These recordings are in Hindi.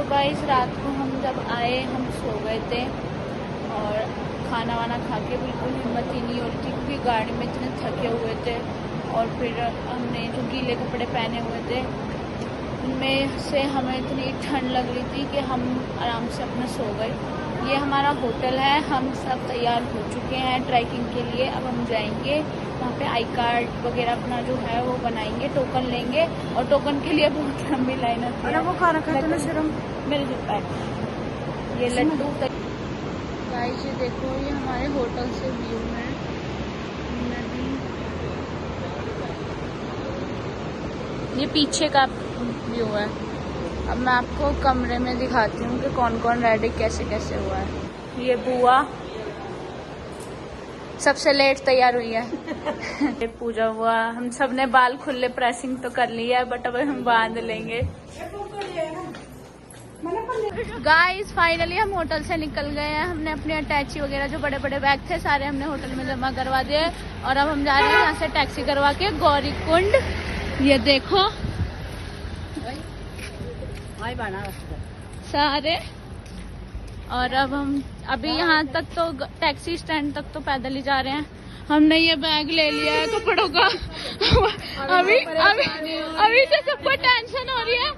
तो गाइस रात को हम जब आए हम सो गए थे और खाना वाना खा के बिल्कुल हिम्मत ही नहीं हो रही थी क्योंकि गाड़ी में इतने थके हुए थे। और फिर हमने जो गीले कपड़े पहने हुए थे उनमें से हमें इतनी ठंड लग रही थी कि हम आराम से अपना सो गए। ये हमारा होटल है, हम सब तैयार हो चुके हैं ट्रैकिंग के लिए। अब हम जाएंगे वहाँ पे आई कार्ड वगैरह अपना जो है वो बनाएंगे, टोकन लेंगे और टोकन के लिए बहुत लंबी लाइन होती है। वो खाना खाते ना शर्म मेरे जो पैक ये लड्डू गाइस, ये देखो ये हमारे होटल से व्यू है नदी, ये पीछे का व्यू है। अब मैं आपको कमरे में दिखाती हूँ कि कौन कौन रेडी कैसे कैसे हुआ है। ये बुआ सबसे लेट तैयार हुई है। पूजा हुआ, हम सब ने बाल खुले प्रेसिंग तो कर लिया है बट अब हम बांध लेंगे। गाइस फाइनली हम होटल से निकल गए हैं। हमने अपने अटैची वगैरह जो बड़े बड़े बैग थे सारे हमने होटल में जमा करवा दिए और अब हम जा रहे हैं यहाँ से टैक्सी करवा के गौरीकुंड। ये देखो सारे, और अब हम अभी यहाँ तक तो टैक्सी स्टैंड तक तो पैदल ही जा रहे हैं। हमने ये बैग ले लिया है कपड़ों का। अभी अभी अभी से सबको टेंशन हो रही है,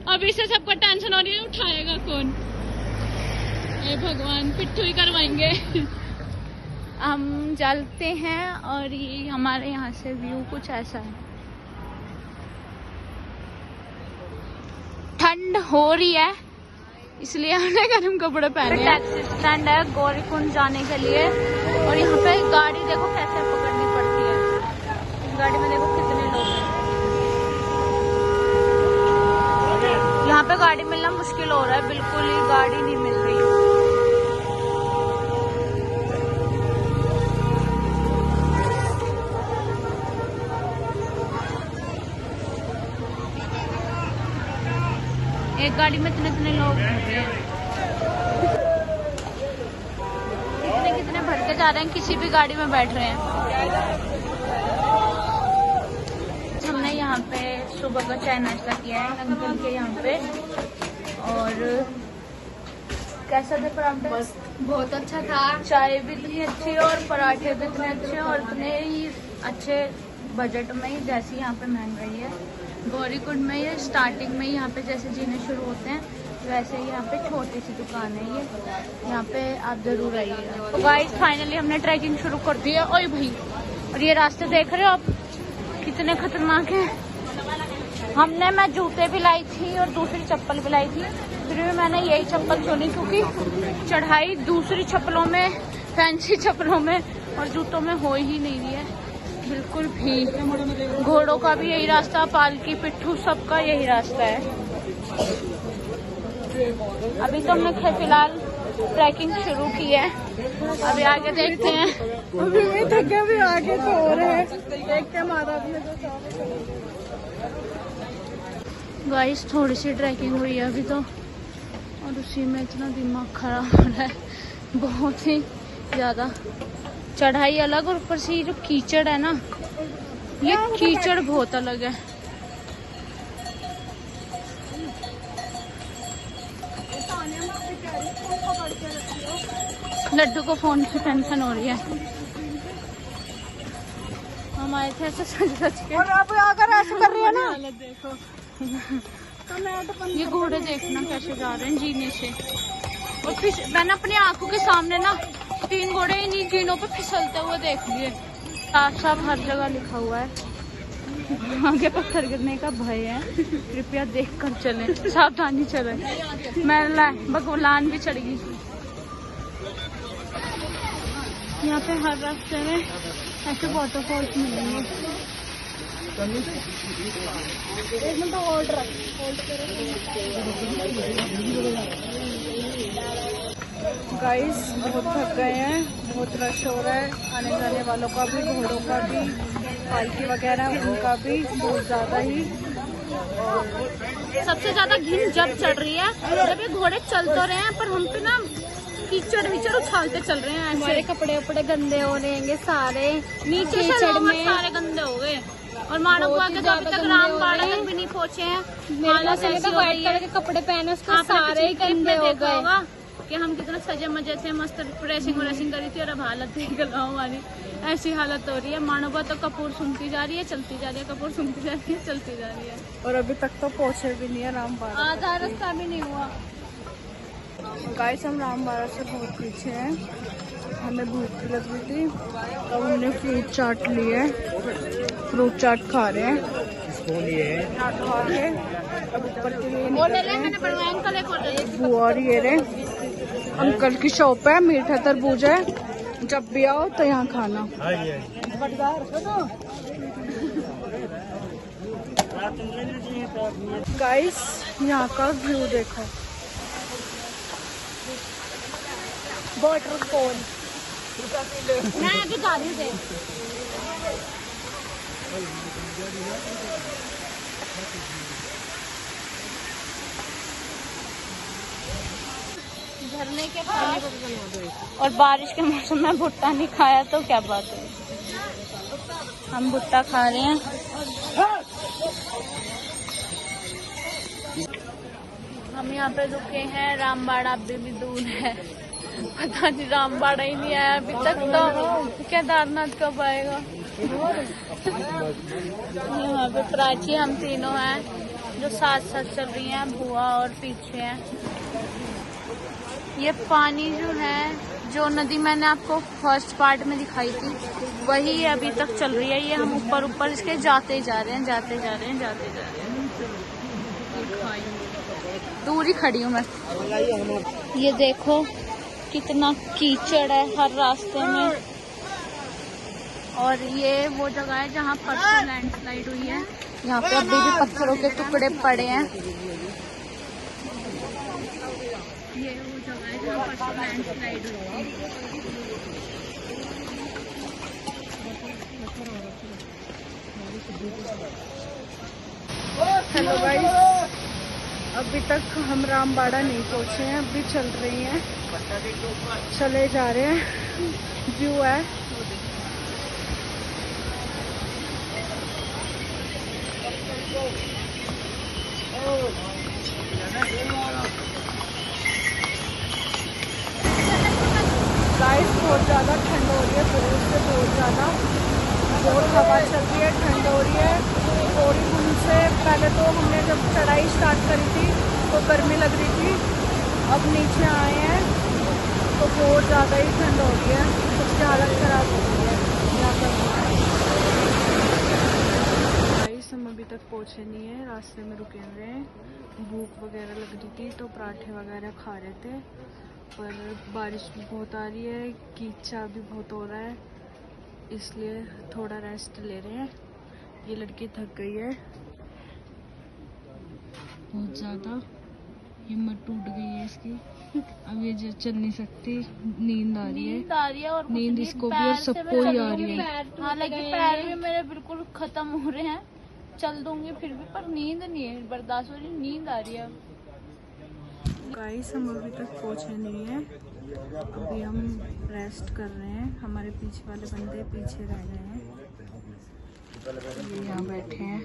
अभी से सबको टेंशन हो रही है उठाएगा कौन। ये भगवान पिट्ठू ही करवाएंगे। हम चलते हैं और ये हमारे यहाँ से व्यू कुछ ऐसा है। ठंड हो रही है इसलिए हमने गर्म कपड़े पहने हैं। टैक्सी स्टैंड है गौरीकुंड जाने के लिए और यहाँ पे गाड़ी देखो कैसे पकड़नी पड़ती है। गाड़ी में देखो कितने लोग हैं। यहाँ पे गाड़ी मिलना मुश्किल हो रहा है, बिल्कुल ही गाड़ी नहीं मिल रही। एक गाड़ी में इतने इतने लोग कितने भर के जा रहे हैं, किसी भी गाड़ी में बैठ रहे हैं। हमने यहाँ पे सुबह का चाय नाश्ता किया है अंकल के यहाँ पे। और कैसा थे पराठे? बहुत अच्छा था। चाय भी इतनी अच्छी और पराठे भी इतने अच्छे और इतने ही अच्छे बजट में ही। जैसी यहाँ पे महंगाई है गौरीकुंड में, ये स्टार्टिंग में यहाँ पे जैसे जीने शुरू होते हैं वैसे यहाँ पे छोटी सी दुकान है ये, यहाँ पे आप जरूर आइएगा। तो गाइस फाइनली हमने ट्रैकिंग शुरू कर दी है। ओए भाई, और ये रास्ते देख रहे हो आप कितने खतरनाक हैं। मैं जूते भी लाई थी और दूसरी चप्पल भी लाई थी, फिर भी मैंने यही चप्पल चुनी क्योंकि चढ़ाई दूसरी चप्पलों में, फैंसी चप्पलों में और जूतों में हो ही नहीं रही है बिल्कुल भी। घोड़ों का भी यही रास्ता, पालकी पिट्ठू सबका यही रास्ता है। अभी तो हमने फिलहाल ट्रैकिंग शुरू की है, अभी आगे देखते हैं। अभी मैं थके, अभी आगे तो हो रहे हैं, देखते हैं माता अपने जो। गाइस थोड़ी सी ट्रैकिंग हुई है अभी तो और उसी में इतना दिमाग खराब हो रहा है, बहुत ही ज्यादा। चढ़ाई अलग और ऊपर से ये जो कीचड़ है ना, ये कीचड़ बहुत अलग है। लड्डू को फोन की टेंशन हो रही है। हम आए थे ऐसे सच के और अब अगर ऐसे कर रही है ना देखो। ये घोड़े देखना कैसे जा रहे हैं जीने से। और फिर मैंने अपनी आंखों के सामने ना 3 घोड़े इन्हीं जीनों पे फिसलते हुए देख लिए। साफ साफ हर जगह लिखा हुआ है आगे पत्थर गिरने का भय है, कृपया देख कर चले, सावधानी चले। मैं बगुलान भी चढ़ गई। यहाँ पे हर रास्ते में ऐसे वाटरफॉल्स मिलेंगे। एक मिनट होल्ड रख, गाइस बहुत थक गए हैं, बहुत रश हो रहा है। आने जाने वालों का भी, घोड़ों का भी, पालकी वगैरह उनका भी बहुत ज्यादा ही। सबसे ज्यादा घिन जब चढ़ रही है जब ये घोड़े चल तो रहे हैं पर हम पे ना कीचड़ विचड़ उछालते चल रहे हैं। हमारे कपड़े उपड़े गंदे हो रहे हैं सारे, नीचे से लोग सारे गंदे हो गए और मानवपुआ के तो अभी तक रामबाड़ा तक भी नहीं पहुंचे हैं। हालत ऐसी हो गई है, कपड़े पहने उसके आपने सारे पिछली क्लिप गंदे में हो देखा गए। होगा कि हम कितना सजे मजे थे, मस्त ड्रेसिंग व्रेसिंग करी थी, और अब हालत देख लो हमारी, ऐसी हालत हो रही है। मानवपुआ तो कपूर सुनती जा रही है, चलती जा रही है, कपूर सुनती जा रही है, चलती जा रही है, और अभी तक तो पहुंचे भी नहीं है रामबाड़ा। आधा रास्ता भी नहीं हुआ। गाइस हम रामबाड़ा से बहुत पीछे हैं, हमें भूख लग रही थी तो हमने फ्रूट चाट लिए, फ्रूट चाट खा रहे हैं। चाट खा के अब ऊपर के लिए निकल रहे हैं। बुआ और ये रे अंकल की शॉप है, मीठा तरबूज है, जब भी आओ तो यहाँ खाना। गाइस यहाँ का व्यू देखो, वाटरफॉल। मैं आगे जा रही हूँ। झरने के पास और बारिश के मौसम में भुट्टा नहीं खाया तो क्या बात है। हम भुट्टा खा रहे हैं। हम यहाँ पे रुके हैं, रामबाड़ा अभी भी दूर है, पता नहीं रामबाड़ा ही नहीं आया अभी तक, तो केदारनाथ कब आएगा। यहाँ पे प्राची हम तीनों हैं जो साथ साथ चल रही हैं, बुआ और पीछे हैं। ये पानी जो है, जो नदी मैंने आपको फर्स्ट पार्ट में दिखाई थी, वही अभी तक चल रही है। ये हम ऊपर ऊपर इसके जाते जा रहे हैं, जाते जा रहे हैं, जाते जा रहे हैं। दूर ही खड़ी हूँ मैं। ये देखो कितना कीचड़ है हर रास्ते में, और ये वो जगह है जहाँ परसों लैंडस्लाइड हुई है। यहाँ पे अभी भी पत्थरों के टुकड़े पड़े हैं। ये वो जगह है जहाँ परसों लैंडस्लाइड हुई थी। हेलो गाइस, अभी तक हम रामबाड़ा नहीं पहुंचे हैं, अभी चल रही हैं, चले जा रहे हैं। व्यू है, गाइस बहुत ज़्यादा ठंड हो रही है, बहुत से बहुत ज़्यादा, बहुत हवा चल रही है, ठंड हो रही है। थोड़ी दिन से पहले तो हमने जब चढ़ाई स्टार्ट करी थी तो गर्मी लग रही थी, अब नीचे आए हैं तो बहुत ज़्यादा ही ठंड हो रही है, सबकी हालत ख़राब हो गई है यहाँ पर। गाइस हम अभी तक पहुँचे नहीं हैं, रास्ते में रुके हुए हैं, भूख वगैरह लग रही थी तो पराठे वगैरह खा रहे थे, पर बारिश भी बहुत आ रही है, कीचड़ भी बहुत हो रहा है, इसलिए थोड़ा रेस्ट ले रहे हैं। ये लड़की थक गई है बहुत ज़्यादा, हिम्मत टूट गई है इसकी, अब ये चल नहीं सकती, नींद आ रही है, और नींद इसको भी और सबको ही आ रही है। हालांकि पैर भी मेरे बिल्कुल खत्म हो रहे हैं, चल दूंगी फिर भी, पर नींद नहीं है बर्दाश्त हो रही, नींद आ रही है। गाइस हम अभी तक पहुंचे नहीं हैं, अभी हम रेस्ट कर रहे हैं, हमारे पीछे वाले बंदे पीछे रह गए हैं, ये यहाँ बैठे हैं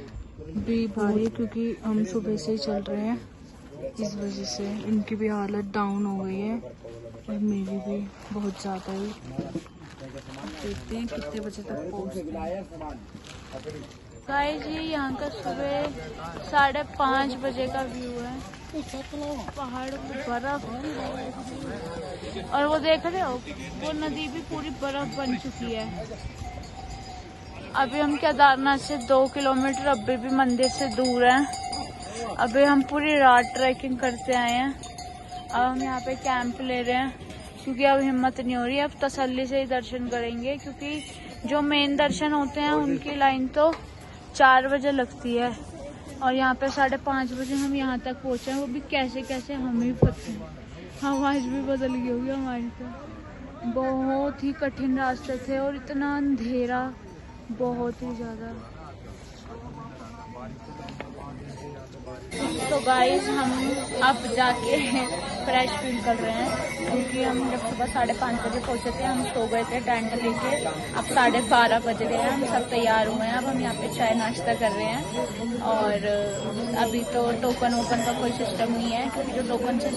भी भारी, क्योंकि हम सुबह से ही चल रहे हैं, इस वजह से इनकी भी हालत डाउन हो गई है और मेरी भी बहुत ज़्यादा ही। देखते हैं कितने बजे तक पहुँचते हैं। गाइस ये यहाँ का सुबह 5:30 बजे का व्यू है, पहाड़ पे बर्फ, और वो देख रहे हो वो नदी भी पूरी बर्फ बन चुकी है। अभी हम केदारनाथ से 2 किलोमीटर अभी भी मंदिर से दूर हैं। अभी हम पूरी रात ट्रैकिंग करते आए हैं, अब हम यहाँ पे कैंप ले रहे हैं, क्योंकि अब हिम्मत नहीं हो रही, अब तसल्ली से ही दर्शन करेंगे, क्योंकि जो मेन दर्शन होते हैं उनकी लाइन तो 4 बजे लगती है, और यहाँ पे 5:30 बजे हम यहाँ तक पहुँचे हैं, वो भी कैसे कैसे हमें ही पता है, आवाज भी बदल गई होगी हमारी तो। बहुत ही कठिन रास्ते थे और इतना अंधेरा, बहुत ही ज़्यादा। तो गाइस हम अब जाके फ्रेश फील कर रहे हैं, क्योंकि हम जब सुबह 5:30 बजे पहुंचे थे, हम सो गए थे टेंट लेके। अब 12:30 बज गए हैं, हम सब तैयार हुए हैं। अब हम यहाँ पे चाय नाश्ता कर रहे हैं। और अभी तो टोकन वोकन का कोई सिस्टम नहीं है, क्योंकि जो टोकन से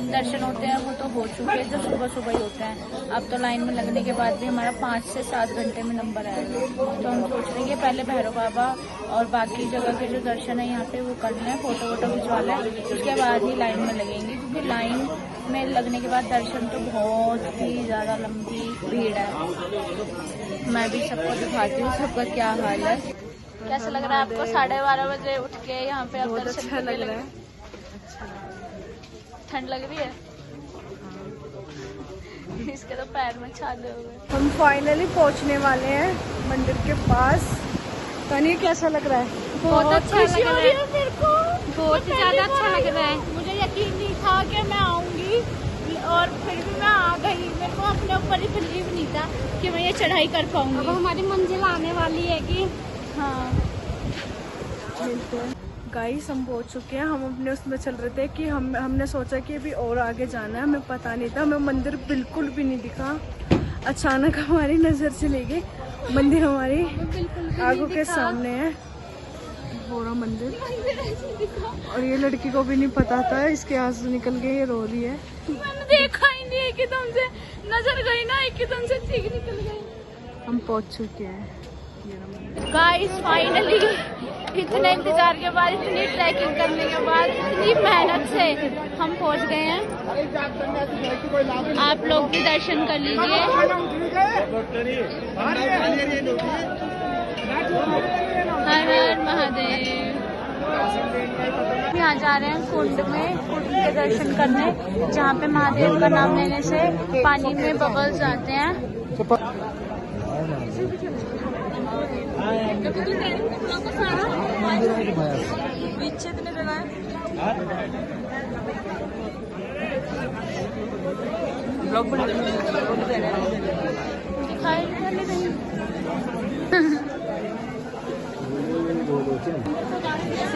दर्शन होते हैं वो तो हो चुके हैं, जो सुबह सुबह ही होते हैं। अब तो लाइन में लगने के बाद भी हमारा 5 से 7 घंटे में नंबर आएगा। तो हम सोच रहे हैं पहले भैरव बाबा और बाकी जगह के जो दर्शन है यहाँ पे वो कर लें, फोटो वोटो खिंचवा लें, उसके बाद ही लाइन में लगेंगे। क्योंकि लाइन में लगने के बाद दर्शन तो बहुत ही ज़्यादा लंबी भीड़ है। मैं भी सबको दिखाती हूँ सबका क्या हाल है। कैसा लग रहा है आपको 12:30 बजे उठ के यहाँ पे आप दर्शन अच्छा लग रहा है। ठंड लग रही है? इसके तो पैर में छाले हो गए। हम फाइनली पहुंचने वाले हैं मंदिर के पास। तनी कैसा लग रहा है? बहुत अच्छा लग रहा है मेरे को, बहुत ही ज्यादा अच्छा लग रहा है। मुझे यकीन नहीं था कि मैं आऊंगी, और फिर भी मैं आ गई। मेरे को अपने ऊपर ही बिलीव नहीं था कि मैं ये चढ़ाई कर पाऊंगी। अब हमारी मंजिल आने वाली है कि हाँ। गाइस हम पहुंच चुके हैं। हम अपने उसमें चल रहे थे कि हमने सोचा कि अभी और आगे जाना है। हमें पता नहीं था, हमें मंदिर बिल्कुल भी नहीं दिखा। अचानक हमारी नजर चली गई, मंदिर हमारी आंखों के सामने है, पूरा मंदिर। और ये लड़की को भी नहीं पता था, इसके आंसू निकल गए, ये रो रही है। मैंने देखा ही नहीं, एकदम से नजर गई ना, एकदम से चीख निकल गई। हम पहुंच चुके हैं गाइस फाइनली। इतने इंतजार के बाद, इतनी ट्रैकिंग करने के बाद, इतनी मेहनत से हम पहुंच गए हैं। आप लोग भी दर्शन कर लीजिए। हर हर महादेव। यहाँ जा रहे हैं कुंड में, कुंड के दर्शन करने, जहाँ पे महादेव का नाम लेने से पानी में बबल्स आते हैं।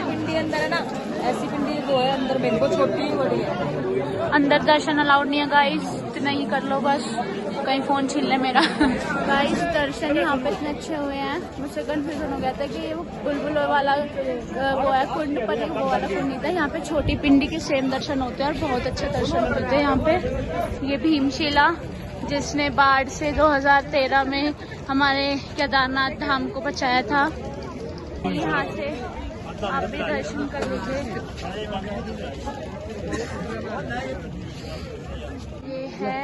पिंडी अंदर है ना, ऐसी पिंडी दो है अंदर, मेरे को छोटी बड़ी है। अंदर दर्शन अलाउड नहीं है गाइस, इतना ही कर लो बस, कहीं फोन छीन ले मेरा। गाइस दर्शन यहाँ पे इतने अच्छे हुए हैं, मुझसे कंफ्यूजन हो गया था कि ये वो बुलबुल वाला वो है कुंड, पर वो वाला कुंड नहीं था। यहाँ पे छोटी पिंडी के सेम दर्शन होते हैं और बहुत अच्छे दर्शन होते हैं यहाँ पे। ये भीमशिला, जिसने बाढ़ से 2013 में हमारे केदारनाथ धाम को बचाया था। यहाँ से आप भी दर्शन कर लीजिए। ये है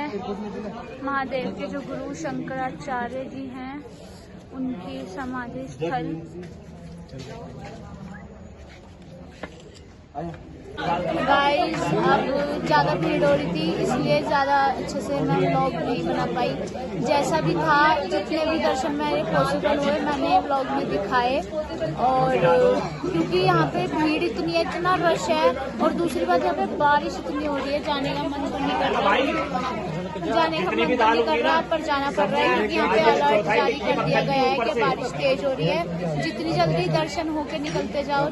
महादेव के जो गुरु शंकराचार्य जी हैं, उनकी समाधि स्थल। गाइस अब ज़्यादा भीड़ हो रही थी, इसलिए ज़्यादा अच्छे से मैं व्लॉग नहीं बना पाई। जैसा भी था, जितने भी दर्शन मेरे पॉसिबल हुए मैंने व्लॉग में दिखाए। और क्योंकि यहाँ पे भीड़ इतनी है, इतना रश है, और दूसरी बात यहाँ पे बारिश इतनी हो रही है, जाने का मन तो नहीं कर रहा, पर जाना पड़ रहा है, क्योंकि यहाँ पे अलर्ट जारी कर दिया गया है कि बारिश तेज हो रही है। जितनी जल्दी दर्शन होके निकलते जाओ।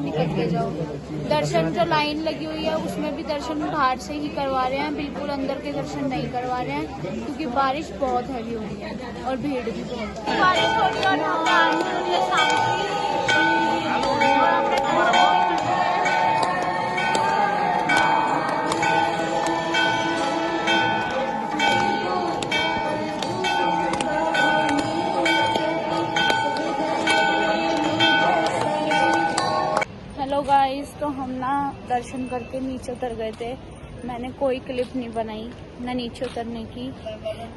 दर्शन जो लाइन लगी हुई है उसमें भी दर्शन बाहर से ही करवा रहे हैं, बिल्कुल अंदर के दर्शन नहीं करवा रहे हैं, क्योंकि बारिश बहुत हैवी हो रही है और भीड़ भी बहुत है। बारिश हो रही है और गाइस तो हम ना दर्शन करके नीचे उतर गए थे। मैंने कोई क्लिप नहीं बनाई, ना नीचे उतरने की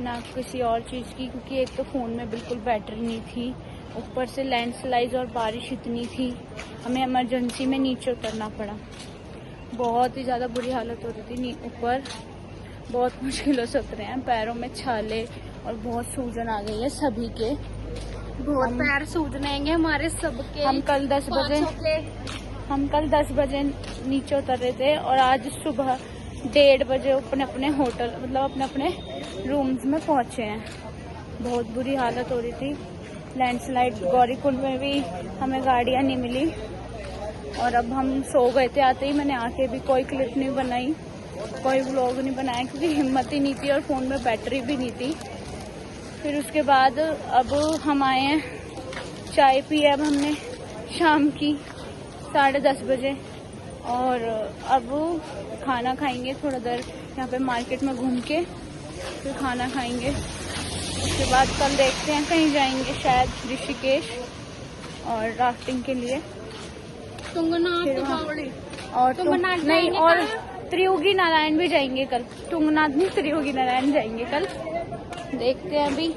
ना किसी और चीज़ की, क्योंकि एक तो फ़ोन में बिल्कुल बैटरी नहीं थी, ऊपर से लैंडस्लाइड और बारिश इतनी थी, हमें इमरजेंसी में नीचे उतरना पड़ा। बहुत ही ज़्यादा बुरी हालत हो रही थी ऊपर, बहुत मुश्किलों से उतरे हैं, पैरों में छाले और बहुत सूजन आ गई है सभी के, बहुत पैर सूजनेंगे हमारे सबके। हम कल 10 बजे नीचे उतर रहे थे और आज सुबह 1:30 बजे अपने होटल मतलब अपने रूम्स में पहुंचे हैं। बहुत बुरी हालत हो रही थी। लैंडस्लाइड गौरीकुंड में भी हमें गाड़ियां नहीं मिली और अब हम सो गए थे आते ही। मैंने आके भी कोई क्लिप नहीं बनाई कोई व्लॉग नहीं बनाया क्योंकि हिम्मत ही नहीं थी और फ़ोन में बैटरी भी नहीं थी। फिर उसके बाद अब हम आए हैं, चाय पी अब हमने शाम की 10:30 बजे, और अब खाना खाएंगे थोड़ा देर यहाँ पे मार्केट में घूम के, फिर खाना खाएंगे। उसके बाद कल देखते हैं कहीं जाएंगे, शायद ऋषिकेश और राफ्टिंग के लिए। और नहीं, और त्रियोगी नारायण भी जाएंगे कल। तुंगनाथ नहीं, त्रियोगी नारायण जाएंगे कल, देखते हैं अभी।